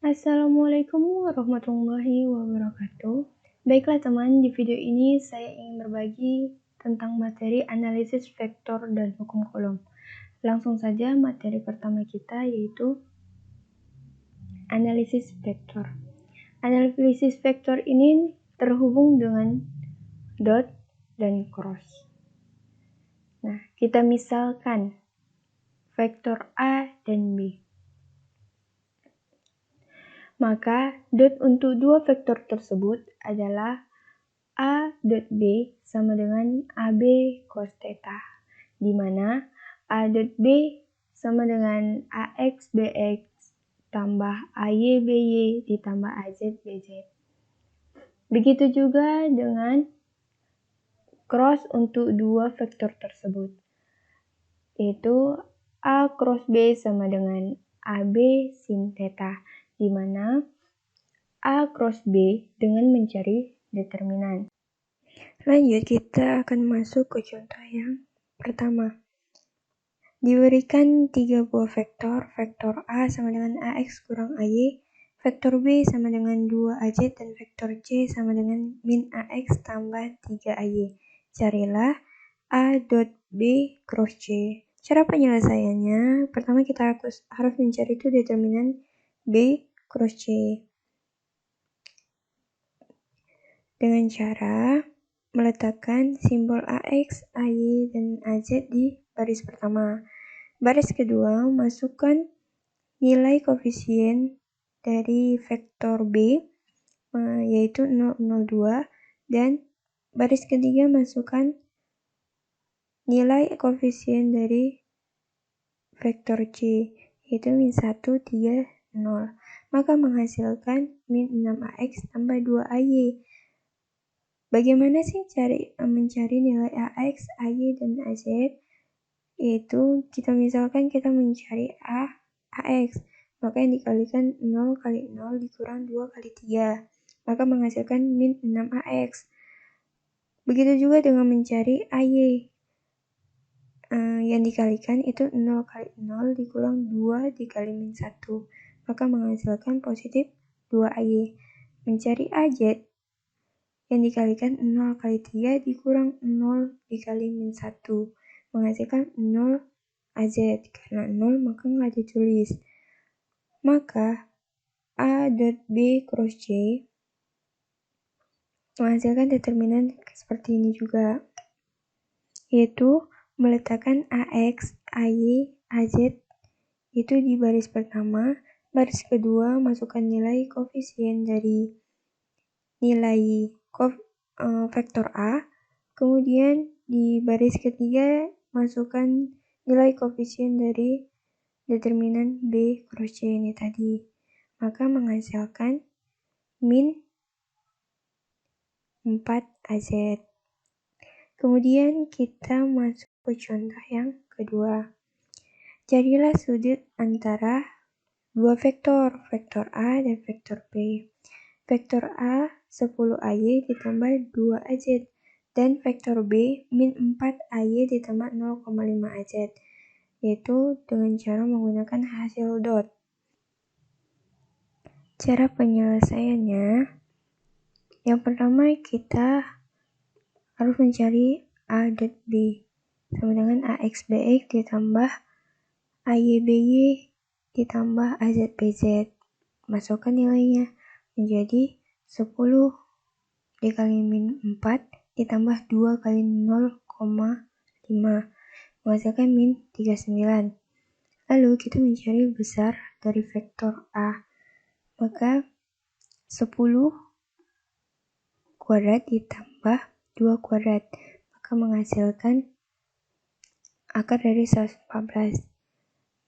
Assalamualaikum warahmatullahi wabarakatuh. Baiklah teman, di video ini saya ingin berbagi tentang materi analisis vektor dan hukum Coulomb. Langsung saja materi pertama kita yaitu analisis vektor. Analisis vektor ini terhubung dengan dot dan cross. Nah, kita misalkan vektor A dan B. Maka dot untuk dua vektor tersebut adalah A dot B sama dengan AB cos theta, di mana A dot B sama dengan AX BX tambah AY BY ditambah AZ BZ. Begitu juga dengan cross untuk dua vektor tersebut, yaitu A cross B sama dengan AB sin theta, di mana A cross B dengan mencari determinan. Lanjut, kita akan masuk ke contoh yang pertama. Diberikan 3 buah vektor, vektor A sama dengan AX kurang AY, vektor B sama dengan 2AZ, dan vektor C sama dengan min AX tambah 3AY. Carilah A dot B cross C. Cara penyelesaiannya, pertama kita harus mencari itu determinan B cross C. Dengan cara meletakkan simbol AX, AY, dan AZ di baris pertama. Baris kedua, masukkan nilai koefisien dari vektor B, yaitu 0, 0, 2, dan baris ketiga masukkan nilai koefisien dari vektor C, yaitu min 1, 3, 0. Maka menghasilkan min 6AX tambah 2AY. Bagaimana sih mencari nilai AX, AY, dan AZ? Yaitu kita mencari AX, maka yang dikalikan 0 kali 0 dikurang 2 kali 3, maka menghasilkan min 6AX. Begitu juga dengan mencari AY, yang dikalikan itu 0 kali 0 dikurang 2 dikali min 1, maka menghasilkan positif 2AY. Mencari AZ, yang dikalikan 0 kali 3 dikurang 0 dikali min 1, menghasilkan 0 AZ. Karena 0 maka nggak ditulis. Maka A dot B cross C menghasilkan determinan seperti ini juga, yaitu meletakkan AX, AY, AZ itu di baris pertama, baris kedua masukkan nilai koefisien dari nilai vektor A, kemudian di baris ketiga masukkan nilai koefisien dari determinan B cross C ini tadi, maka menghasilkan min 4AZ. Kemudian kita masuk ke contoh yang kedua. Carilah sudut antara dua vektor, vektor A dan vektor B. Vektor A 10AY ditambah 2AZ, dan vektor B min 4AY ditambah 0,5AZ, yaitu dengan cara menggunakan hasil dot. Cara penyelesaiannya, yang pertama kita harus mencari A dot B sama dengan AX BX ditambah AY BY ditambah AZ BZ. Masukkan nilainya menjadi 10 dikali min 4 ditambah 2 kali 0,5 menghasilkan min 39. Lalu kita mencari besar dari vektor A, maka 10 kuadrat ditambah 2 kuadrat, maka menghasilkan akar dari 114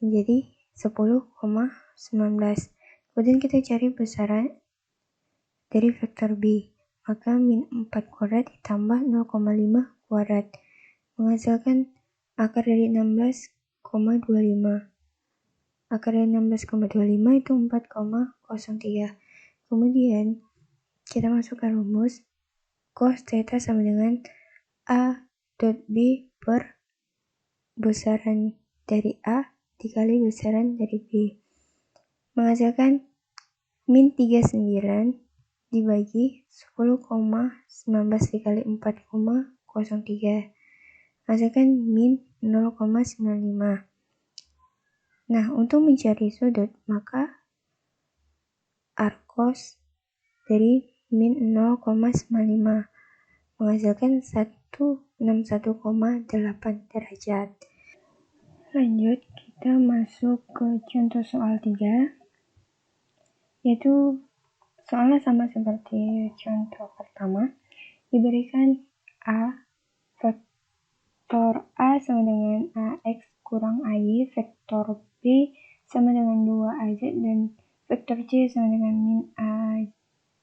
menjadi 10,19. Kemudian kita cari besaran dari vektor B, maka min 4 kuadrat ditambah 0,5 kuadrat, menghasilkan akar dari 16,25. Akar dari 16,25 itu 4,03. Kemudian kita masukkan rumus cos theta sama dengan A dot B per besaran dari A dikali besaran dari B, menghasilkan min 39 dibagi 10,19 dikali 4,03. Hasilkan min 0,95. Nah, untuk mencari sudut, maka arkos dari min 0,95 menghasilkan 161,8 derajat. Lanjut, kita masuk ke contoh soal 3, yaitu soalnya sama seperti contoh pertama. Diberikan A, vektor A sama dengan AX kurang AY, vektor B sama dengan 2AZ, dan vektor C sama dengan min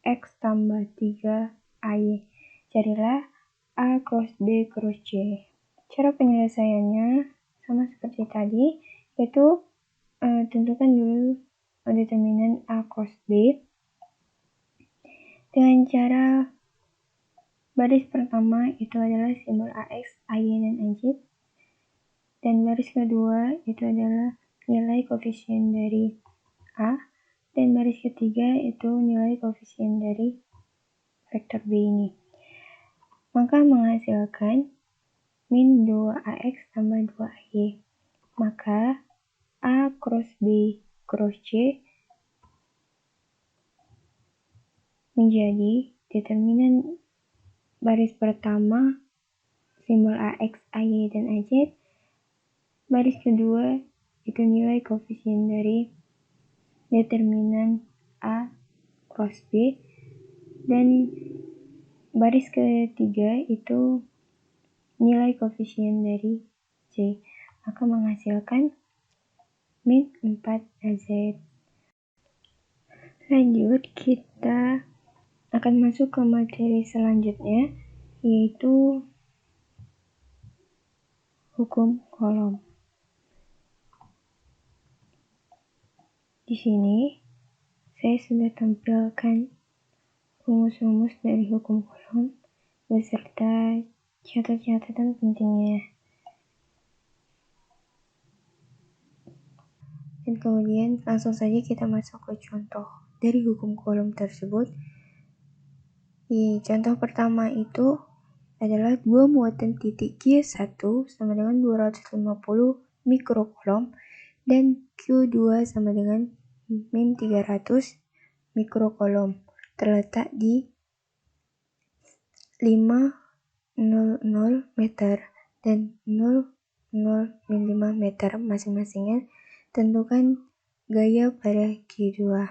AX tambah 3AY. Carilah A cross B cross C. Cara penyelesaiannya sama seperti tadi, yaitu tentukan dulu determinan A cross B dengan cara baris pertama itu adalah simbol AX, AY, dan AZ, dan baris kedua itu adalah nilai koefisien dari A, dan baris ketiga itu nilai koefisien dari vektor B ini. Maka menghasilkan min 2AX tambah 2AY. Maka A cross B cross C menjadi determinan baris pertama simbol AX, AY, dan AZ. Baris kedua itu nilai koefisien dari determinan A cross B, dan baris ketiga itu nilai koefisien dari C. Maka menghasilkan min 4AZ. Lanjut, kita akan masuk ke materi selanjutnya, yaitu hukum kolom. Di sini saya sudah tampilkan rumus-rumus dari hukum kolom beserta catatan pentingnya. Dan kemudian langsung saja kita masuk ke contoh dari hukum kolom tersebut. Di contoh pertama itu adalah 2 muatan titik Q1 sama dengan 250 mikrokolom dan Q2 sama dengan min 300 mikrokolom terletak di 500 meter dan 00 mm masing-masingnya. Tentukan gaya pada Q2.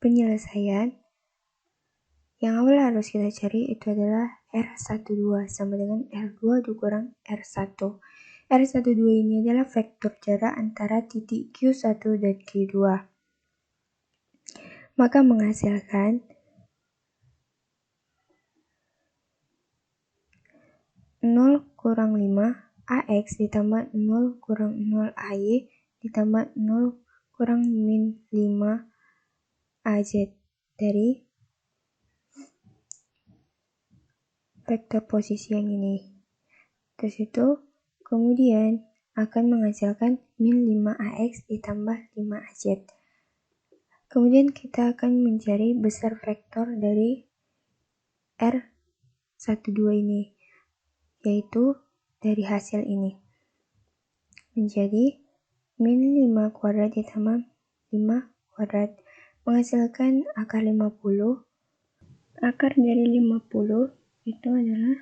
Penyelesaian yang awal harus kita cari itu adalah R12 sama dengan R2 dikurang R1. R12 ini adalah vektor jarak antara titik Q1 dan Q2. Maka menghasilkan 0 kurang 5 AX ditambah 0 kurang 0 AY ditambah 0 kurang min 5 AZ dari vektor posisi yang ini. Terus itu kemudian akan menghasilkan min 5AX ditambah 5AZ. Kemudian kita akan mencari besar vektor dari R12 ini, yaitu dari hasil ini. Menjadi min 5 kuadrat ditambah 5 kuadrat menghasilkan akar 50. Akar dari 50 itu adalah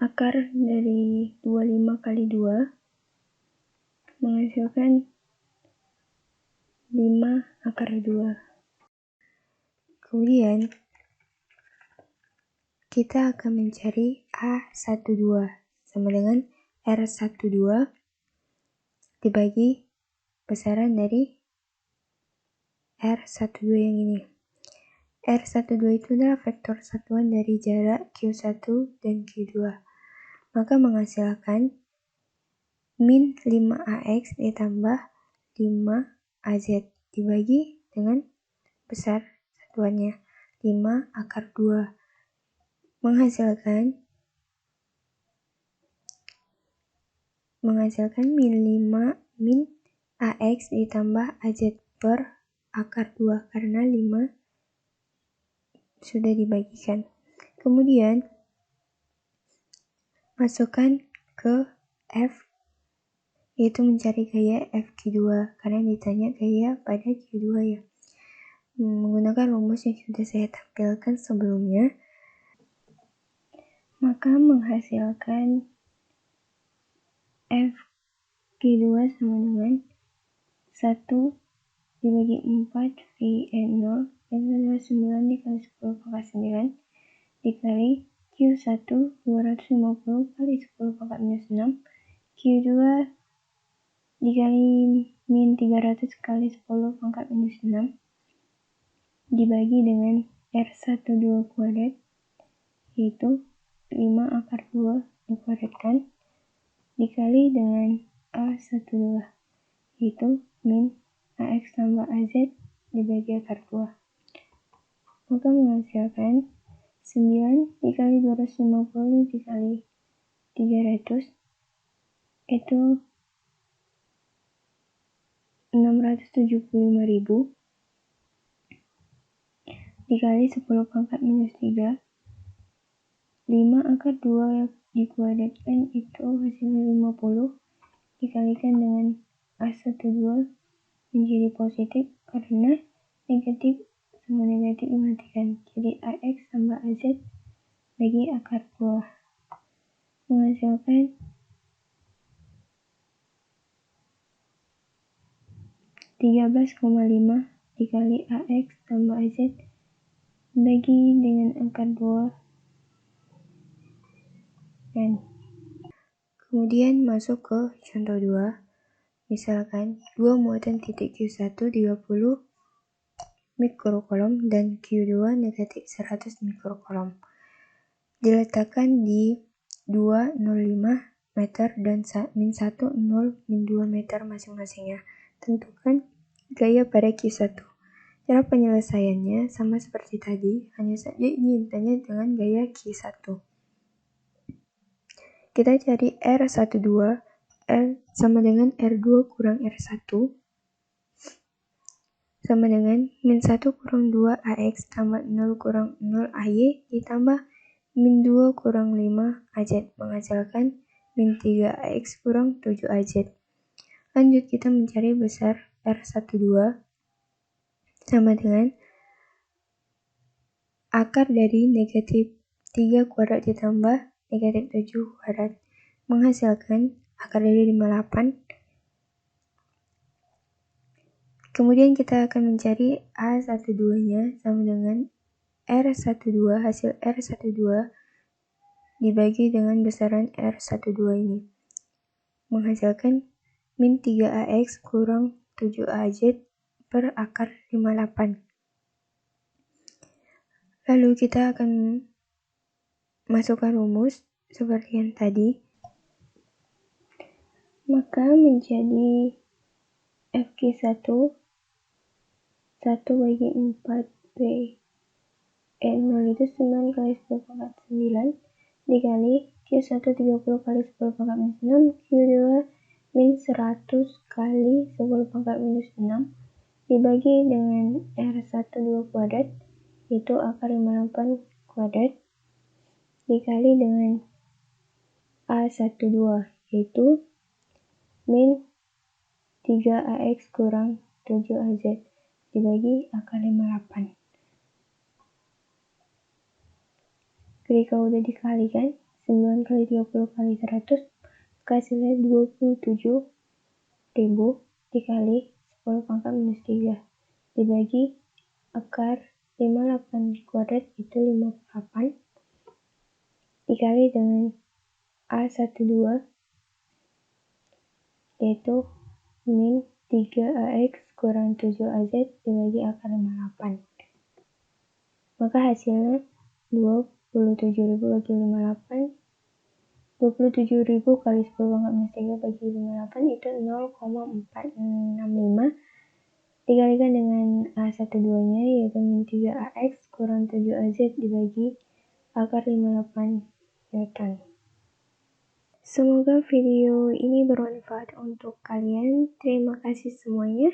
akar dari 25 kali 2 menghasilkan 5 akar 2. Kemudian kita akan mencari A12 sama dengan R12 dibagi besaran dari R12 yang ini. R12 itu adalah vektor satuan dari jarak Q1 dan Q2. Maka menghasilkan min 5AX ditambah 5AZ dibagi dengan besar satuannya 5 akar 2 menghasilkan menghasilkan min 5 min AX ditambah AZ per akar 2 karena 5 sudah dibagikan. Kemudian masukkan ke F, yaitu mencari gaya FQ2 karena ditanya gaya pada Q2 ya. Menggunakan rumus yang sudah saya tampilkan sebelumnya, maka menghasilkan FQ2 sama dengan 1 dibagi 4 VN0 yang adalah 9 dikali 10 pangkat 9 dikali Q1 250 kali 10 pangkat minus 6 Q2 dikali min 300 kali 10 pangkat minus 6 dibagi dengan R12 kuadrat, yaitu 5 akar 2 dikuadratkan dikali dengan A12, yaitu min AX tambah AZ dibagi akar 2. Maka menghasilkan 9 dikali 250 dikali 300 itu 675.000 dikali 10 pangkat minus 3, 5 akar 2 dikuadratkan itu hasilnya 50 dikalikan dengan A12 menjadi positif karena negatif sama negatif dimatikan, jadi AX tambah AZ bagi akar 2 menghasilkan 13,5 dikali AX tambah AZ bagi dengan akar 2 dan kemudian masuk ke contoh 2. Misalkan 2 muatan titik Q1 30 mikrokolom dan Q2 negatif 100 mikrokolom diletakkan di 2, 0,5 meter dan min 1, 0, min 2 meter masing-masingnya. Tentukan gaya pada Q1. Cara penyelesaiannya sama seperti tadi, hanya saja ini ditanya dengan gaya Q1. Kita cari R12, R sama dengan R2 kurang R1, sama dengan min 1 kurang 2 AX tambah 0 kurang 0 AY ditambah min 2 kurang 5 AZ menghasilkan min 3 AX kurang 7 AZ. Lanjut kita mencari besar R12 sama dengan akar dari negatif 3 kuadrat ditambah negatif 7 kuadrat menghasilkan akar dari 58. Kemudian kita akan mencari A12-nya sama dengan R12 hasil R12 dibagi dengan besaran R12 ini menghasilkan min 3AX kurang 7AZ per akar 58. Lalu kita akan masukkan rumus seperti yang tadi, maka menjadi FQ1 1 bagi 4 P N0 itu 9 kali 10 pangkat 9 dikali Q1 30 kali 10 pangkat minus 6 Q2 min 100 kali 10 pangkat minus 6 dibagi dengan R12 kuadrat, yaitu akar 58 kuadrat dikali dengan A12, yaitu min 3AX kurang 7AZ dibagi akar 58. Ketika udah dikalikan, 9 kali 30 kali 100 hasilnya 27.000 dikali 10 pangkat minus 3 dibagi akar 58 kuadrat itu 58 dikali dengan A12 yaitu min 3AX kurang 7AZ dibagi akar 58. Maka hasilnya 27.000 bagi 58, 27.000 kali 10 pangkat minus 3 bagi 58 itu 0,465 dikalikan dengan A12-nya yaitu min 3AX kurang 7AZ dibagi akar 58 Newton. Semoga video ini bermanfaat untuk kalian. Terima kasih semuanya.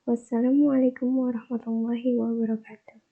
Wassalamualaikum warahmatullahi wabarakatuh.